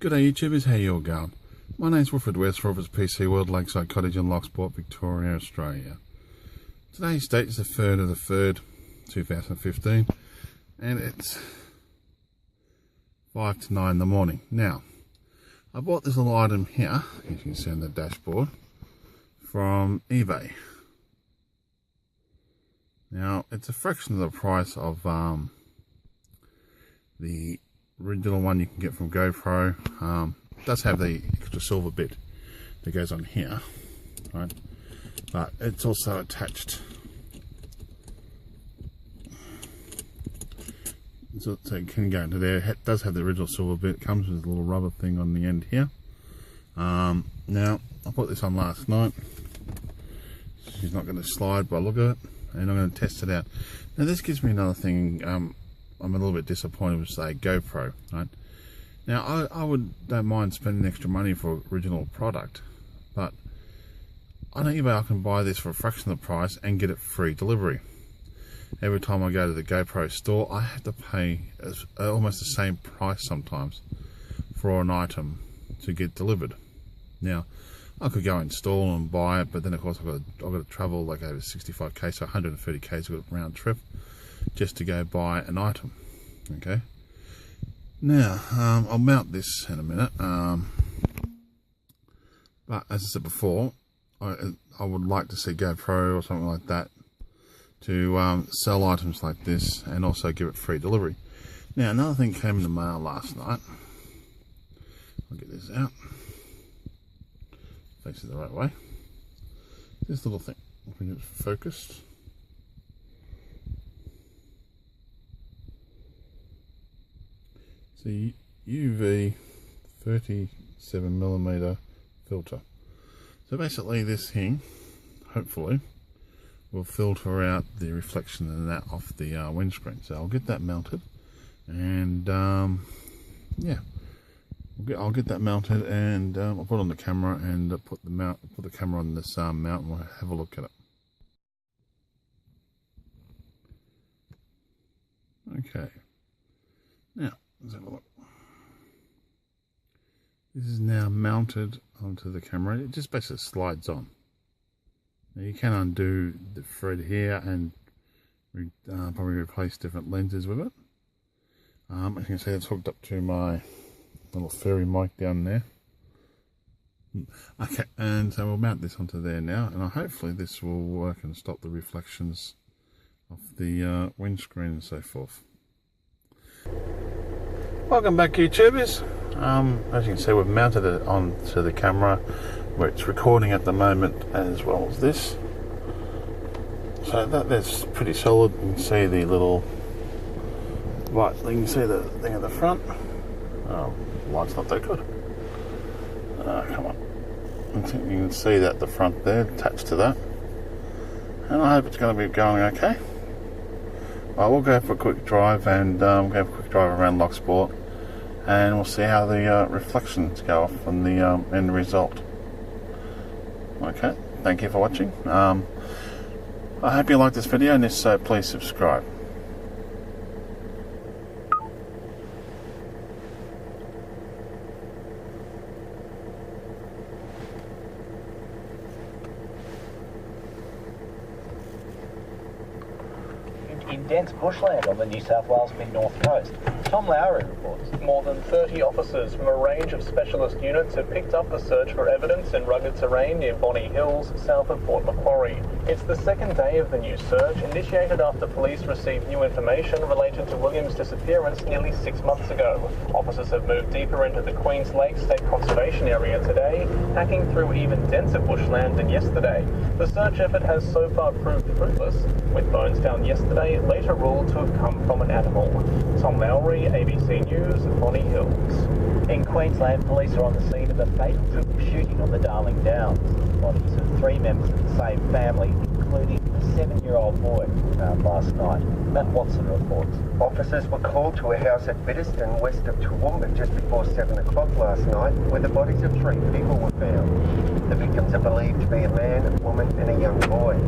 G'day YouTubers, how you all going? My name's Wilfred West for PC World, Lakeside Cottage in Lochsport, Victoria, Australia. Today's date is the 3rd of the 3rd, 2015, and it's 5 to 9 in the morning. Now, I bought this little item here, as you can see on the dashboard, from eBay. Now, it's a fraction of the price of the original one you can get from GoPro. It does have the extra silver bit that goes on here, right? But it's also attached, so it can go into there. It does have the original silver bit. It comes with a little rubber thing on the end here. Now, I put this on last night. She's not going to slide by the look of it, and I'm going to test it out. Now, this gives me another thing. I'm a little bit disappointed with, say, GoPro, right? Now, I don't mind spending extra money for original product, but on eBay I can buy this for a fraction of the price and get it free delivery. Every time I go to the GoPro store, I have to pay almost the same price sometimes for an item to get delivered. Now, I could go install and buy it, but then of course I've got to travel like over 65k, so 130k to a round trip just to go buy an item. Okay. Now, I'll mount this in a minute. But as I said before, I would like to see GoPro or something like that to sell items like this and also give it free delivery. Now, another thing came in the mail last night. I'll get this out. Face it the right way. This little thing, if we get it focused. The UV 37mm filter. So basically this thing, hopefully, will filter out the reflection and that off the windscreen. So I'll get that mounted, and yeah, I'll get that mounted, and I'll put it on the camera and put the camera on this mount, and we'll have a look at it. Okay. Now, let's have a look. This is now mounted onto the camera. It just basically slides on. Now you can undo the thread here and probably replace different lenses with it. As you can see, it's hooked up to my little fairy mic down there. Okay, and so we'll mount this onto there now, and hopefully this will work and stop the reflections of the windscreen and so forth. Welcome back, YouTubers. As you can see, we've mounted it onto the camera where it's recording at the moment, as well as this. So that's pretty solid. You can see the little light. You can see the thing at the front. Oh, light's not that good. Come on. You can see that at the front there, attached to that. And I hope it's going to be going okay. We'll go for a quick drive and go for a quick drive around Lochsport, and we'll see how the reflections go off from the end result. Okay, thank you for watching. I hope you liked this video, and if so, please subscribe. In dense bushland on the New South Wales mid-north coast. Tom Lowry reports. More than 30 officers from a range of specialist units have picked up the search for evidence in rugged terrain near Bonnie Hills, south of Port Macquarie. It's the second day of the new search, initiated after police received new information related to William's disappearance nearly 6 months ago. Officers have moved deeper into the Queens Lake State Conservation Area today, hacking through even denser bushland than yesterday. The search effort has so far proved fruitless, with bones found yesterday later ruled to have come from an animal. Tom Lowry, ABC News, Bonnie Hills. In Queensland, police are on the scene of a fatal shooting on the Darling Downs. Bodies of 3 members of the same family, including a 7-year-old boy, found last night. Matt Watson reports. Officers were called to a house at Biddiston, west of Toowoomba, just before 7 o'clock last night, where the bodies of 3 people were found. The victims are believed to be a man, a woman and a young boy.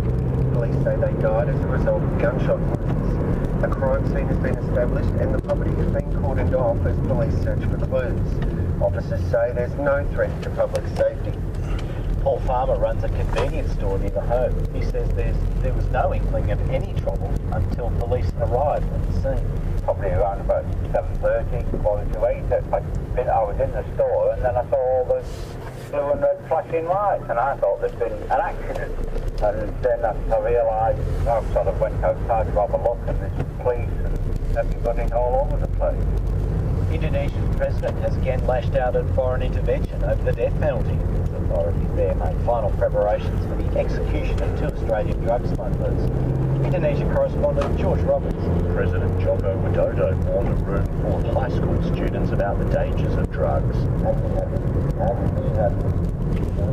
Police say they died as a result of gunshot wounds. A crime scene has been established and the property has been cordoned off as police search for clues. Officers say there's no threat to public safety. Paul Farmer runs a convenience store near the home. He says there was no inkling of any trouble until police arrived at the scene. Probably around about 7:30, quarter to 8. I was in the store and then I saw all the blue and red flashing lights and I thought there'd been an accident. And then I realised, I sort of went outside to have a look and there's police and everybody all over the place. Indonesia's president has again lashed out at foreign intervention over the death penalty. Authorities there made final preparations for the execution of 2 Australian drug smugglers. Indonesia correspondent George Roberts. President Joko Widodo warned a room full of high school students about the dangers of drugs.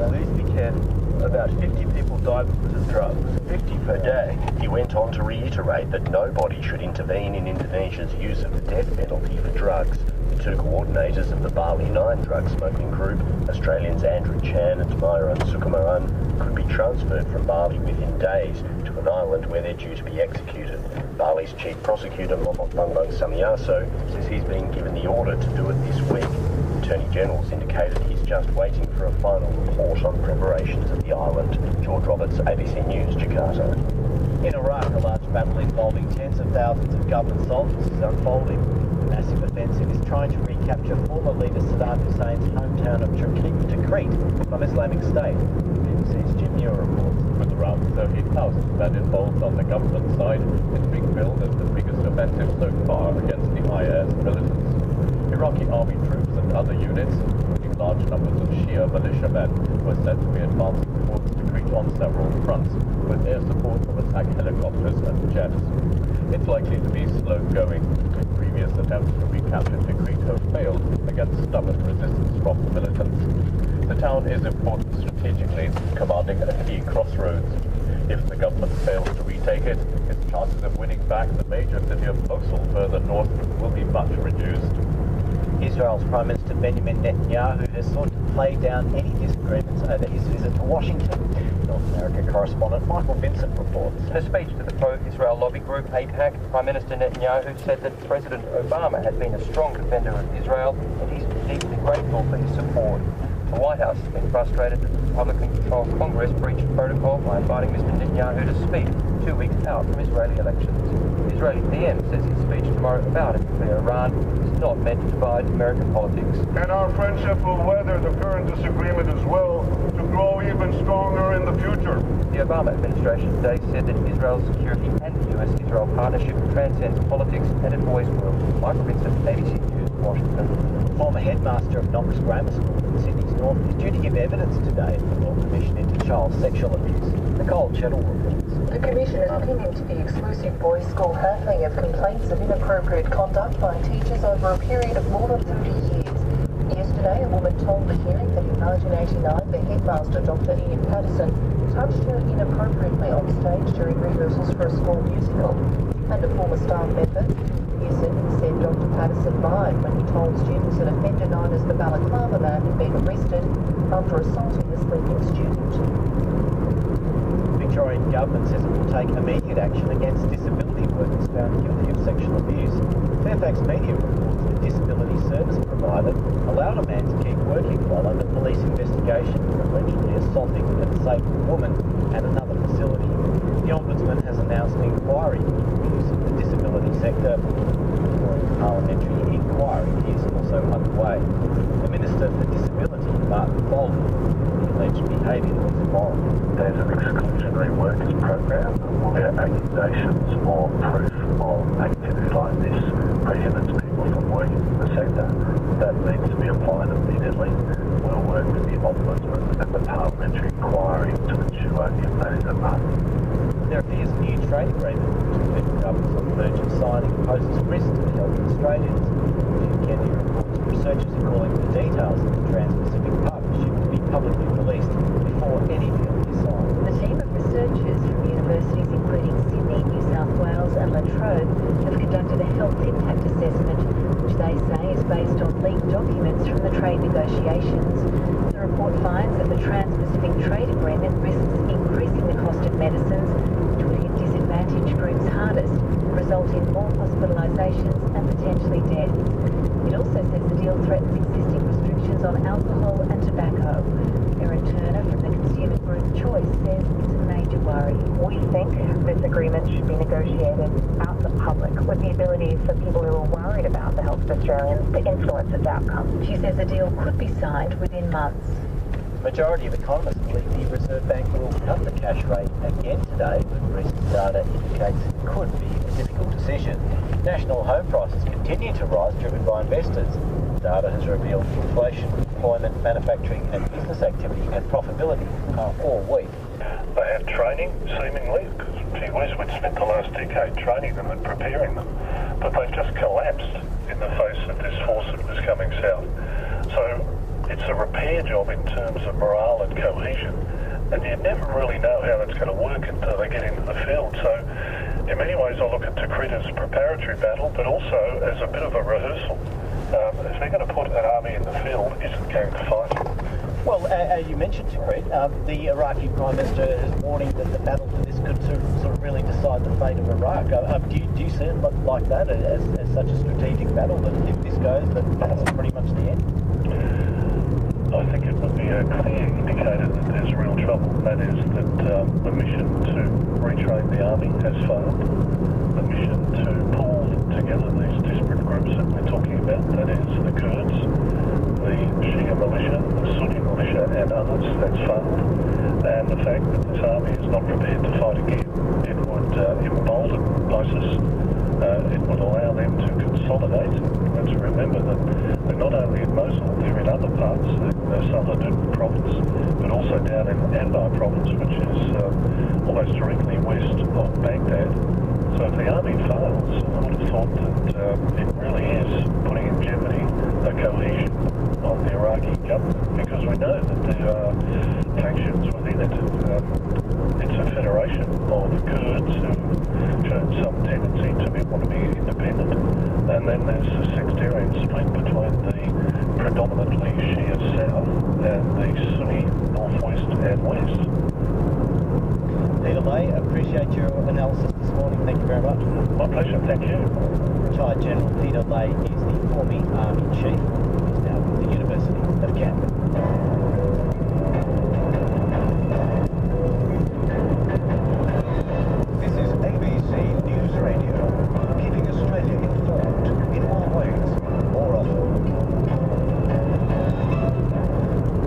Please be careful. About 50 people die because of drugs. 50 per day. He went on to reiterate that nobody should intervene in Indonesia's use of the death penalty for drugs. The 2 coordinators of the Bali 9 drug smuggling group, Australians Andrew Chan and Myron Sukumaran, could be transferred from Bali within days to an island where they're due to be executed. Bali's chief prosecutor, Momot Bambang Samiaso, says he's been given the order to do it this week. The Attorney General's indicated he's just waiting for a final report on preparations at the island. George Roberts, ABC News, Jakarta. In Iraq, a large battle involving tens of thousands of government soldiers is unfolding. The massive offensive is trying to recapture former leader Saddam Hussein's hometown of Tikrit from Islamic State. BBC's Jim Muir reports. With around 30,000 men involved on the government side, it's being billed as the biggest offensive so far against the IS militants. Iraqi army troops and other units, including large numbers of Shia militiamen, were said to be advancing towards Tikrit on several fronts, with air support from attack helicopters and jets. It's likely to be slow going. Previous attempts to recapture Tikrit have failed against stubborn resistance from the militants. The town is important strategically, commanding a key crossroads. If the government fails to retake it, its chances of winning back the major city of Mosul further north will be much reduced. Israel's Prime Minister Benjamin Netanyahu has sought to play down any disagreements over his visit to Washington. North America correspondent Michael Vincent reports. In a speech to the pro-Israel lobby group AIPAC, Prime Minister Netanyahu said that President Obama had been a strong defender of Israel and he's deeply grateful for his support. The White House has been frustrated that the Republican-controlled Congress breached protocol by inviting Mr. Netanyahu to speak 2 weeks out from Israeli elections. The Israeli PM says his speech tomorrow about a nuclear Iran is not meant to divide American politics. And our friendship will weather the current disagreement as well to grow even stronger in the future. The Obama administration today said that Israel's security and the US-Israel partnership transcends politics, and it always will. Michael Vincent, ABC News, Washington. Former headmaster of Knox Grammar School in Sydney's North is due to give evidence today at the Royal Commission into child sexual abuse. Nicole Chettle reports. The Commission is looking into the exclusive boys' school handling of complaints of inappropriate conduct by teachers over a period of more than 30 years. Yesterday, a woman told the hearing that in 1989, the headmaster, Dr. Ian Patterson, touched her inappropriately on stage during rehearsals for a school musical. And a former staff member, Pearson, said Dr. Patterson lied when he told students an offender known as the Balaclava Man had been arrested after assaulting a sleeping student. The Victorian Government says it will take immediate action against disability workers found guilty of sexual abuse. Fairfax Media reports the disability service provider allowed a man to keep working while under police investigation for allegedly assaulting a disabled woman at another facility. The Ombudsman has announced an inquiry into the abuse of the disability sector. The parliamentary inquiry is also underway. The Minister for Disability, Martin Bolton, alleged behaviour was immoral. There's an exclusionary workers program where accusations or proof of activity like this prohibits people from working in the sector. That needs to be applied immediately. We'll work with the Ombudsman and the parliamentary inquiry to ensure if that is a must. There appears a new trade agreement between federal governments on the verge of signing poses a risk to the health of Australians. Jim Kennedy reports researchers are calling for details of the Trans-Pacific Partnership to be publicly released before any deal is signed. The team of researchers from universities including Sydney, New South Wales and La Trobe have conducted a health impact assessment, which they say is based on leaked documents from the trade negotiations. The report finds that the Trans-Pacific Trade Agreement risks increasing the cost of medicines, which would hit disadvantaged groups hardest, result in more hospitalisations and potentially death. It also says the deal threatens existing restrictions restrictions on alcohol and tobacco. Erin Turner from the consumer group Choice says it's a major worry. We think this agreement should be negotiated out in the public with the ability for people who are worried about the health of Australians to influence its outcome. She says a deal could be signed within months. The majority of economists believe the Reserve Bank will cut the cash rate again today, but recent data indicates it could be a difficult decision. National home prices continue to rise, driven by investors. Data has revealed inflation, employment, manufacturing and business activity and profitability are all weak. They have training, seemingly, because gee whiz, we'd spent the last decade training them and preparing them, but they've just collapsed in the face of this force that was coming south. So it's a repair job in terms of morale and cohesion, and you never really know how it's going to work until they get into the field. So in many ways I look at Tikrit as a preparatory battle, but also as a bit of a rehearsal. If they're going to put an army in the field, isn't going to fight. Well, you mentioned Tikrit. The Iraqi Prime Minister is warning that the battle for this could sort of really decide the fate of Iraq. Do you see it like that, as such a strategic battle, that if this goes, that's pretty much the end? I think it would be a clear indicator that there's real trouble. That is that the mission to retrain the army has failed. The mission to pull together these disparate groups that we're talking about, that is the Kurds, the Shia militia, the Sunni militia and others, that's failed. And the fact that this army is not prepared to fight again, it would embolden ISIS. It would allow them to consolidate. And to remember that they're not only in Mosul, they're in other parts, the Southern province, but also down in Anbar province, which is almost directly west of Baghdad. So if the army fails, I would have thought that it really is putting in jeopardy the cohesion of the Iraqi government, because we know that there are factions within it. It's a federation of Kurds who show some tendency to want to be independent, and then there's a sectarian split between the predominantly Shia south and the Sunni northwest and west. Peter Lay, appreciate your analysis this morning. Thank you very much. My pleasure, thank you. Retired General Peter Lay is the former Army Chief. He's now with the University of Canberra. This is ABC News Radio, keeping Australia informed in more ways, more often.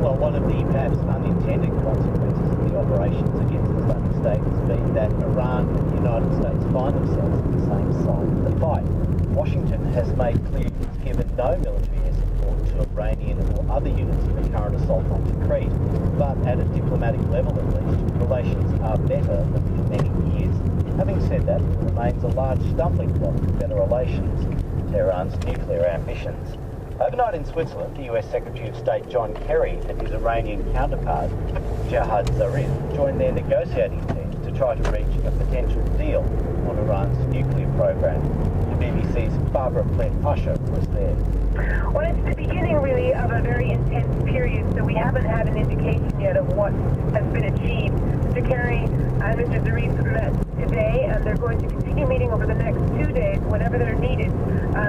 Well, one of the perhaps unintended consequences of the operations against Islamic State has been that Iran and the United States find themselves at the same side of the fight. Washington has made clear it's given no military air support to Iranian or other units in the current assault on Tikrit, but at a diplomatic level at least, relations are better than for many years. Having said that, it remains a large stumbling block for better relations, Tehran's nuclear ambitions. Overnight in Switzerland, the US Secretary of State John Kerry and his Iranian counterpart, Javad Zarif, joined their negotiating teams to try to reach a potential deal on Iran's nuclear program. The BBC's Barbara Plett-Usher was there. Well, it's the beginning, really, of a very intense period, so we haven't had an indication yet of what has been achieved. Mr. Kerry and Mr. Zarif met today, and they're going to continue meeting over the next 2 days whenever they're needed.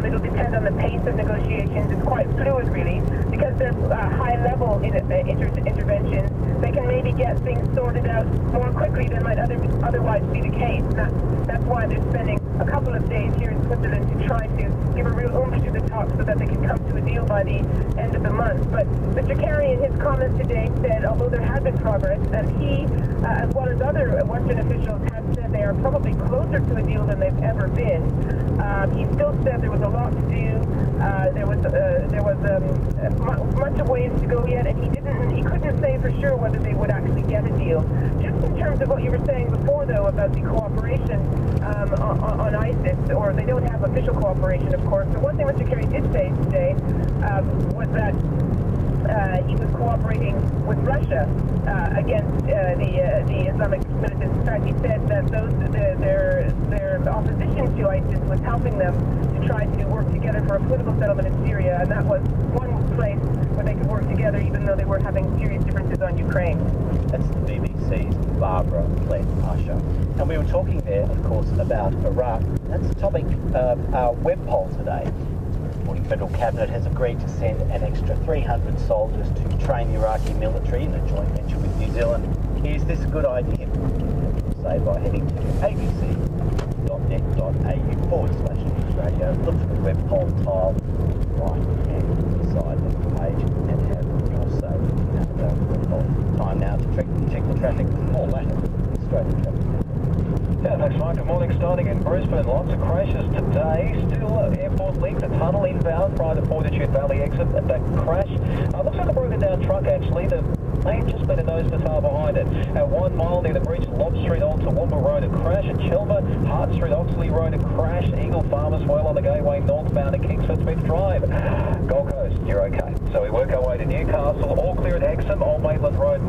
It'll depend on the pace of negotiations. It's quite fluid, really, because they're high-level interventions. They can maybe get things sorted out more quickly than might otherwise be the case. And that's why they're spending a couple of days here in Switzerland to try to give a real oomph to the talks so that they can come to a deal by the end of the month. But Mr. Kerry, in his comments today, said although there has been progress, and he, as well as other Western officials, have said they are probably closer to a deal than they've ever been. He still said there was a lot to do. There was much of ways to go yet, and he couldn't say for sure whether they would actually get a deal. Just in terms of what you were saying before, though, about the cooperation on ISIS, or they don't have official cooperation, of course. But one thing Mr. Kerry did say today was that he was cooperating with Russia against the Islamic militants. In fact, he said that their opposition to ISIS was helping them to try to work together for a political settlement in Syria, and that was one place where they could work together even though they were having serious differences on Ukraine. That's the BBC's Barbara Plett-Usher. And we were talking there, of course, about Iraq. That's the topic of our web poll today. morning, Federal Cabinet has agreed to send an extra 300 soldiers to train the Iraqi military in a joint venture with New Zealand. Is this a good idea? Say by heading to abc.net.au/newsradio. Look for the web poll tile right hand side of the page and have your say in that poll. Time now to check the traffic with Paul Latter, Australian Traffic. Yeah, thanks, Mike. Good morning. Starting in Brisbane, lots of crashes today. Still airport link, the tunnel inbound prior to Fortitude Valley exit. That crash looks like a broken down truck, actually. There may have just been a nose to tail behind it. At 1 mile near the bridge, Loch Street on to Toowoomba Road, a crash. At Chelmer, Hart Street, Oxley Road, a crash. Eagle Farmers Well on the Gateway northbound at Kingsford Smith Drive. Gold Coast, you're okay. So we work our way to Newcastle, all clear at Hexham, Old Maitland Road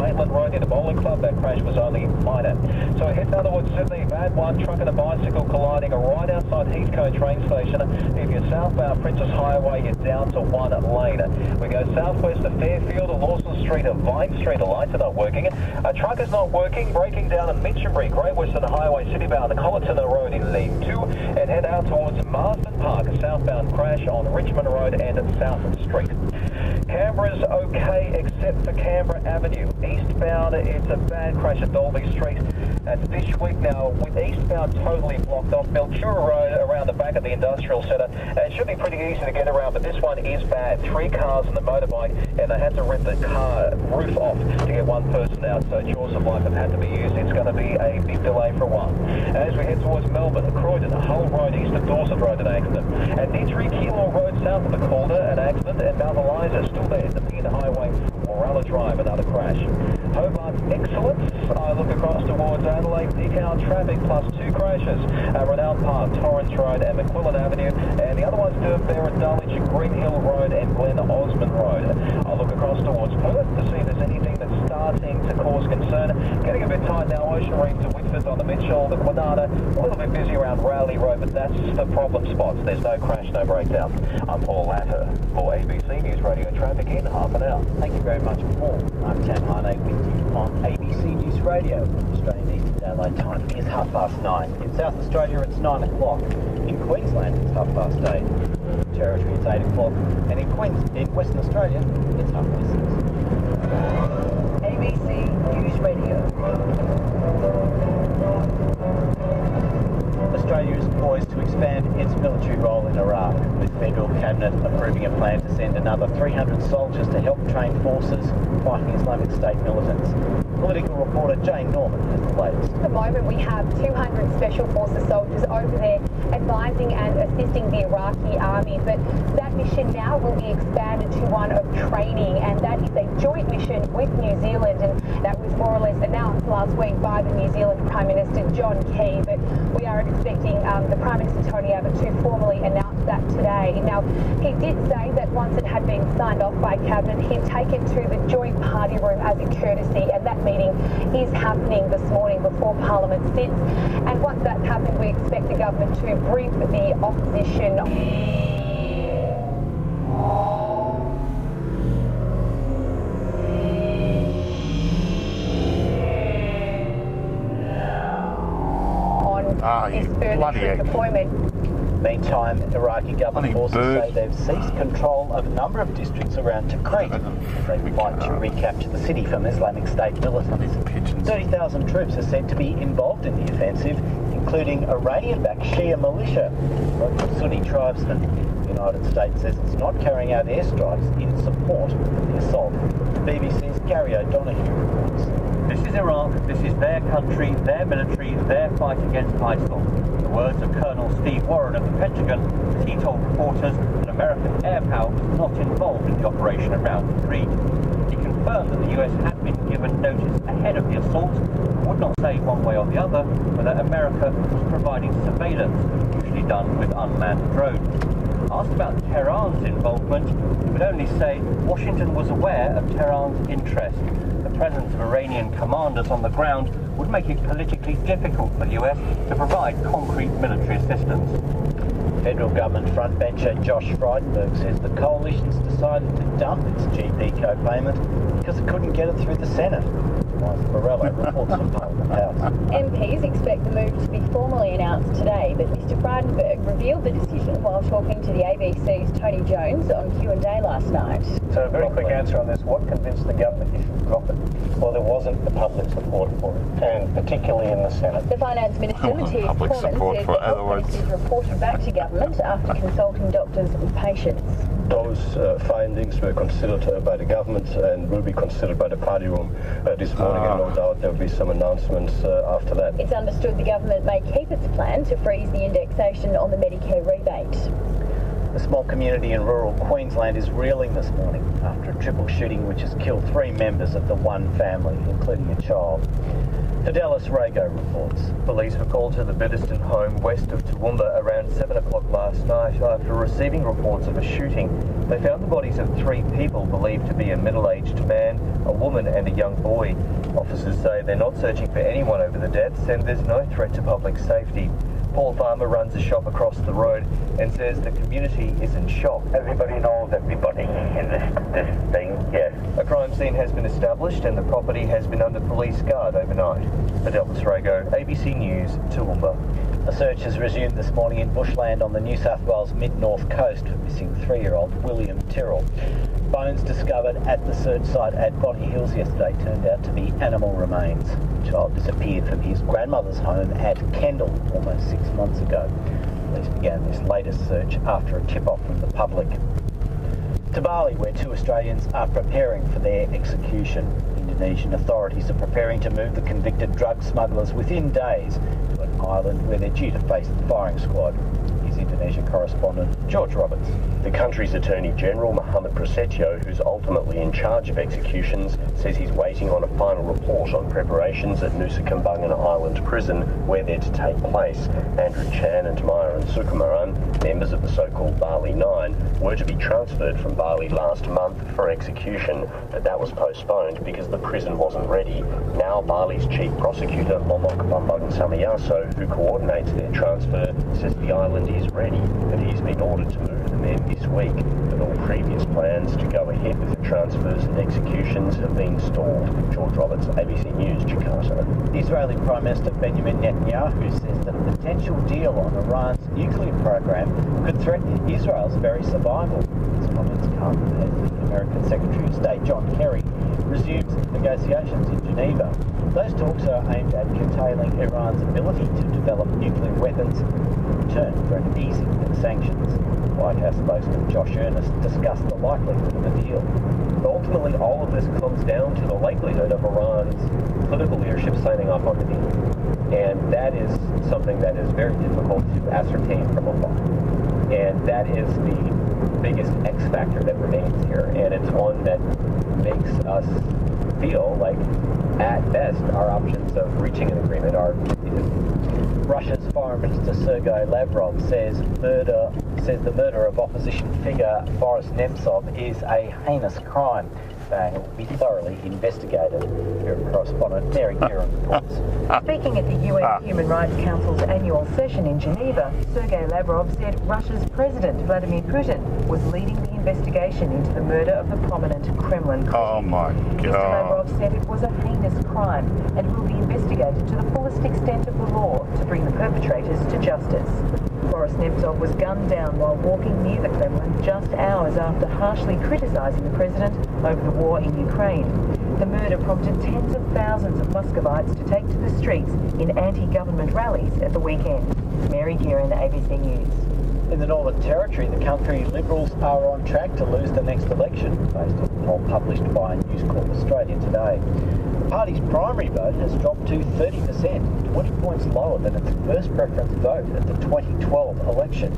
near the bowling club. That crash was only minor. So we head down towards Sydney. Bad one, truck and a bicycle colliding right outside Heathcote train station. If you're southbound Princess Highway, you're down to 1 lane. We go southwest to Fairfield, Lawson Street, Vine Street. The lights are not working. A truck is not working, breaking down at Mitchenbury, Great Western Highway, citybound, the Colleton Road in Lane 2, and head out towards Marsden Park, a southbound crash on Richmond Road and South Street. Canberra's okay except for Canberra Avenue. Eastbound, it's a bad crash at Dalby Street. That's this week now, with eastbound totally blocked off Miltura Road around the back of the industrial centre. It should be pretty easy to get around, but this one is bad. 3 cars and the motorbike, and they had to rip the car roof off to get one person out, so jaws of life have had to be used. It's going to be a big delay for a while. As we head towards Melbourne, Croydon, Hull Road east of Dawson Road, an accident. At Nitri Keilor Road south of the Calder, an accident, and Mount Eliza still there. The Pena Highway, Morella Drive, another crash. Hobart, excellent. I look across towards Adelaide, Decal traffic plus 2 crashes. Renown Park, Torrens Road and McQuillan Avenue, and the other ones do there at Dulwich, Green Hill Road and Glen Osmond Road. I look across towards Perth to see if there's anything that's starting to cause concern. Getting a bit tight now, Ocean Reef to Whitford on the Mitchell, the Quinana, a little bit busy around Rowley Road, but that's the problem spots. There's no crash, no breakdown. I'm Paul Latter for ABC News Radio Traffic in half an hour. Thank you very much, Paul. I'm Tam Harney with you on ABC News Radio. Australian Eastern Daylight Time is 9:30. In South Australia, it's 9 o'clock. In Queensland, it's 8:30. Territory, it's 8 o'clock. And in Western Australia, it's 6:30. ABC News Radio. Australia is poised to expand its military role in Iraq, with Federal Cabinet approving a plan to send another 300 soldiers to help train forces fighting Islamic State militants. Political reporter Jane Norman has the latest. At the moment we have 200 Special Forces soldiers over there advising and assisting the Iraqi army, but that mission now will be expanded to one of training, and that is a joint mission with New Zealand, and that was more or less announced last week by the New Zealand Prime Minister John Key, but we are expecting the Prime Minister Tony Abbott to formally announce that today. Now, he did say that once it had been signed off by Cabinet, he'd take it to the joint party room as a courtesy, and that meeting is happening this morning before Parliament sits, and once that's happened, we expect the government to brief the opposition on this further troop deployment. Meantime, Iraqi government forces say they've seized control of a number of districts around Tikrit as they fight to recapture the city from Islamic State militants. 30,000 troops are said to be involved in the offensive, including Iranian-backed Shia militia. Local Sunni tribesmen. The United States says it's not carrying out airstrikes in support of the assault. The BBC's Gary O'Donoghue reports. This is Iraq, this is their country, their military, their fight against ISIL. The words of Colonel Steve Warren of the Pentagon as he told reporters that American air power was not involved in the operation around Tikrit. He confirmed that the US had been given notice ahead of the assault, but would not say one way or the other whether America was providing surveillance, usually done with unmanned drones. Asked about Tehran's involvement, he would only say Washington was aware of Tehran's interest. The presence of Iranian commanders on the ground would make it politically difficult for the US to provide concrete military assistance. Federal government frontbencher Josh Frydenberg says the coalition's decided to dump its GP co-payment because it couldn't get it through the Senate. Michael Morello reports from Parliament House. MPs expect the move to be formally announced today, but Mr Frydenberg revealed the decision while talking to the ABC's Tony Jones on Q&A last night. So a very quick answer on this. What convinced the government you should drop it? Well, there wasn't the public support for it, and particularly in the Senate. The Finance Minister, Matthias Cormann, said the health ministers reported back to government after consulting doctors and patients. Those findings were considered by the government and will be considered by the party room this morning, and no doubt there will be some announcements after that. It's understood the government may keep its plan to freeze the indexation on the Medicare rebate. A small community in rural Queensland is reeling this morning after a triple shooting which has killed 3 members of the one family, including a child. Fidelis Rago reports. Police were called to the Biddiston home west of Toowoomba around 7 o'clock last night after receiving reports of a shooting. They found the bodies of 3 people believed to be a middle-aged man, a woman and a young boy. Officers say they're not searching for anyone over the deaths and there's no threat to public safety. Paul Farmer runs a shop across the road and says the community is in shock. Everybody knows everybody in this thing, yes. A crime scene has been established and the property has been under police guard overnight. Fidelis Rago, ABC News, Toowoomba. A search has resumed this morning in bushland on the New South Wales mid-north coast for missing 3-year-old William Tyrrell. Bones discovered at the search site at Bonnie Hills yesterday turned out to be animal remains. The child disappeared from his grandmother's home at Kendall almost 6 months ago. Police began this latest search after a tip-off from the public. To Bali, where 2 Australians are preparing for their execution. Indonesian authorities are preparing to move the convicted drug smugglers within days to an island where they're due to face the firing squad. Here's Indonesia correspondent George Roberts. The country's Attorney General, Mohamed Prasetyo, who's ultimately in charge of executions, says he's waiting on a final report on preparations at Nusa Kambangan Island prison where they're to take place. Andrew Chan and Maya and Sukumaran, members of the so-called Bali 9, were to be transferred from Bali last month for execution, but that was postponed because the prison wasn't ready. Now Bali's chief prosecutor, Momok Bambang Samayaso, who coordinates their transfer, says the island is ready, but he's been ordered to move the men this week. But all previous plans to go ahead with the transfers and executions have been stalled. George Roberts, ABC News, Jakarta. The Israeli Prime Minister Benjamin Netanyahu says that a potential deal on Iran's nuclear program could threaten Israel's very survival. His comments come as the American Secretary of State John Kerry resumes negotiations in Geneva. Those talks are aimed at curtailing Iran's ability to develop nuclear weapons in return for an easing of sanctions. White House spokesman Josh Earnest discussed the likelihood of a deal. Ultimately, all of this comes down to the likelihood of Iran's political leadership signing off on the deal. And that is something that is very difficult to ascertain from afar. And that is the biggest X factor that remains here. And it's one that makes us feel like, at best, our options of reaching an agreement are Russia's Foreign Minister Sergei Lavrov says the murder of opposition figure Boris Nemtsov is a heinous crime. It will be thoroughly investigated. Bureau correspondent Mary Kieran reports. Speaking at the UN Human Rights Council's annual session in Geneva, Sergei Lavrov said Russia's President Vladimir Putin was leading the investigation into the murder of the prominent Kremlin critic. Oh my God. Mr. Lavrov said it was a heinous crime and will be investigated to the fullest extent of the law to bring the perpetrators to justice. Boris Nemtsov was gunned down while walking near the Kremlin just hours after harshly criticising the president over the war in Ukraine. The murder prompted tens of thousands of Muscovites to take to the streets in anti-government rallies at the weekend. Mary Gearin, ABC News. In the Northern Territory, the country Liberals are on track to lose the next election, based on a poll published by News Corp Australia today. The party's primary vote has dropped to 30%, 20 points lower than its first preference vote at the 2012 election.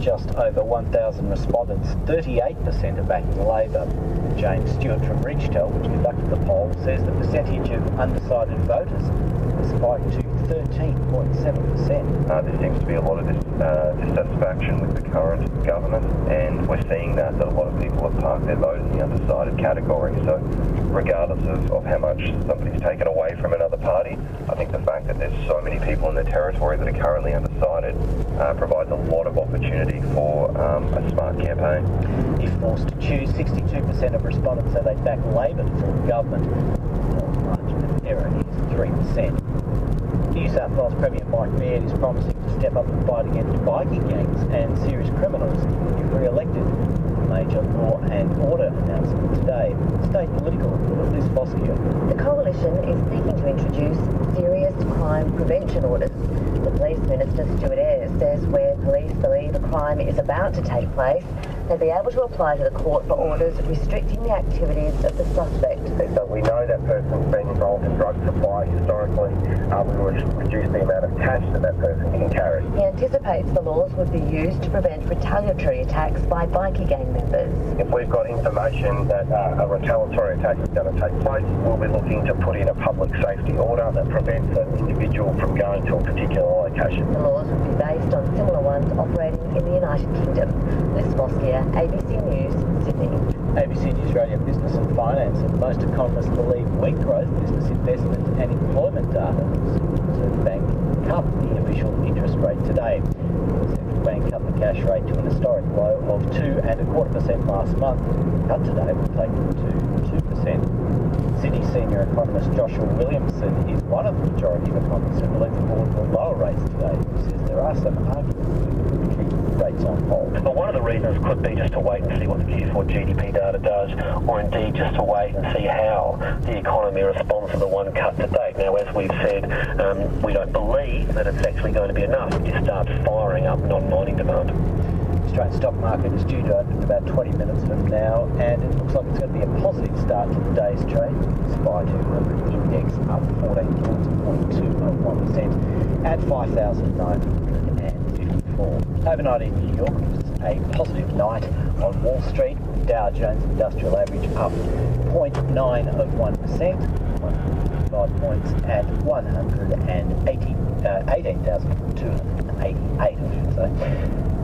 Just over 1,000 respondents, 38% are backing Labor. James Stewart from Ridgetel, which conducted the poll, says the percentage of undecided voters has spiked to 13.7%. There seems to be a lot of dissatisfaction with the current government, and we're seeing that a lot of people have parked their vote in the undecided category. So regardless of how much somebody's taken away from another party, I think the fact that there's so many people in the territory that are currently undecided provides a lot of opportunity for a smart campaign. If forced to choose, 62% of respondents say they back Labor to form government. error is 3%. New South Wales Premier Mike Baird is promising to step up the fight against biking gangs and serious criminals if re-elected. Major law and order announcement today. State political with Liz Foskey. The coalition is seeking to introduce serious crime prevention orders. The Police Minister Stuart Ayres says where police believe a crime is about to take place, they'll be able to apply to the court for orders restricting the activities of the suspect. So we know that person's been involved in drug supply historically. We will reduce the amount of cash that person can carry. He anticipates the laws would be used to prevent retaliatory attacks by bikie gang members. If we've got information that a retaliatory attack is going to take place, we'll be looking to put in a public safety order that prevents an individual from going to a particular location. The laws would be based on similar ones operating in the United Kingdom. Liz Foskey, ABC News, Sydney. ABC News Radio Business and Finance. And most economists believe weak growth, business investment and employment data. The Reserve Bank cut the official interest rate today. The Central Bank cut the cash rate to an historic low of 2.25% last month. Cut today will take it to 2%. City senior economist Joshua Williamson is one of the majority of economists who believe the board will lower rates today. He says there are some arguments to keep rates on hold. But one of the reasons could be just to wait and see what the Q4 GDP data does, or indeed just to wait and see how the economy responds to the one cut to date. Now, as we've said, we don't believe that it's actually going to be enough to start firing up non-mining demand. The Australian stock market is due to open in about 20 minutes from now, and it looks like it's going to be a positive start to the day's trade. SPY 200 index up 14.2% at 5,954. Overnight in New York, it was a positive night on Wall Street. Dow Jones Industrial Average up 0.9%, 105 points at 18,288, I should say.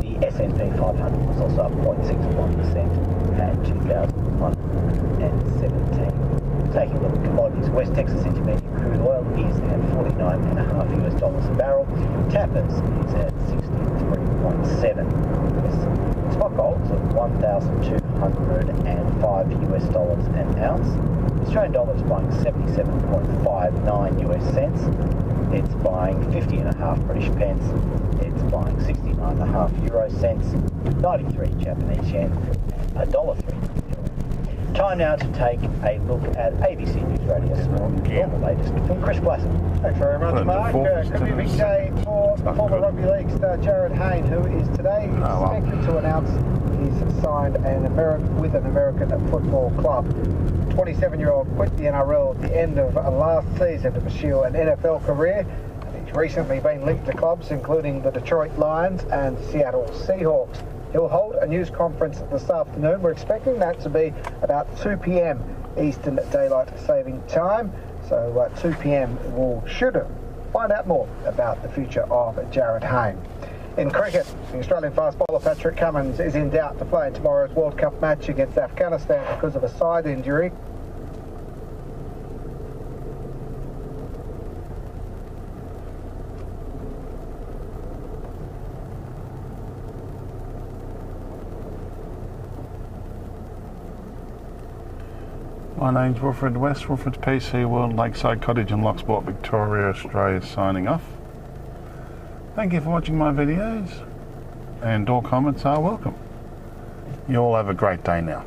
The S&P 500 was also up 0.61% at 2,117. Taking a look at commodities, West Texas Intermediate crude oil is at $49.5 a barrel. Tappers is at 63.7. Spot gold is at $1,205 an ounce. The Australian dollar is buying 77.59 US cents. It's buying 50.5 British pence. It's buying 69.5 euro cents. 93 Japanese yen. $1.03. Time now to take a look at ABC News Radio Sport. The latest from Chris Blassen. Thanks very much, Mark. Could be a big day for former rugby league star Jared Hayne, who is today expected to announce he's signed with an American football club. 27-year-old quit the NRL at the end of last season to pursue an NFL career. He's recently been linked to clubs including the Detroit Lions and Seattle Seahawks. He'll hold a news conference this afternoon. We're expecting that to be about 2 p.m. Eastern Daylight Saving Time. So 2 p.m. we'll shoot him. Find out more about the future of Jared Hayne. In cricket, the Australian fast bowler Patrick Cummins is in doubt to play in tomorrow's World Cup match against Afghanistan because of a side injury. My name's Wilfred West, Wilfred's PC World, Lakeside Cottage in Lochsport, Victoria, Australia, signing off. Thank you for watching my videos, and all comments are welcome. You all have a great day now.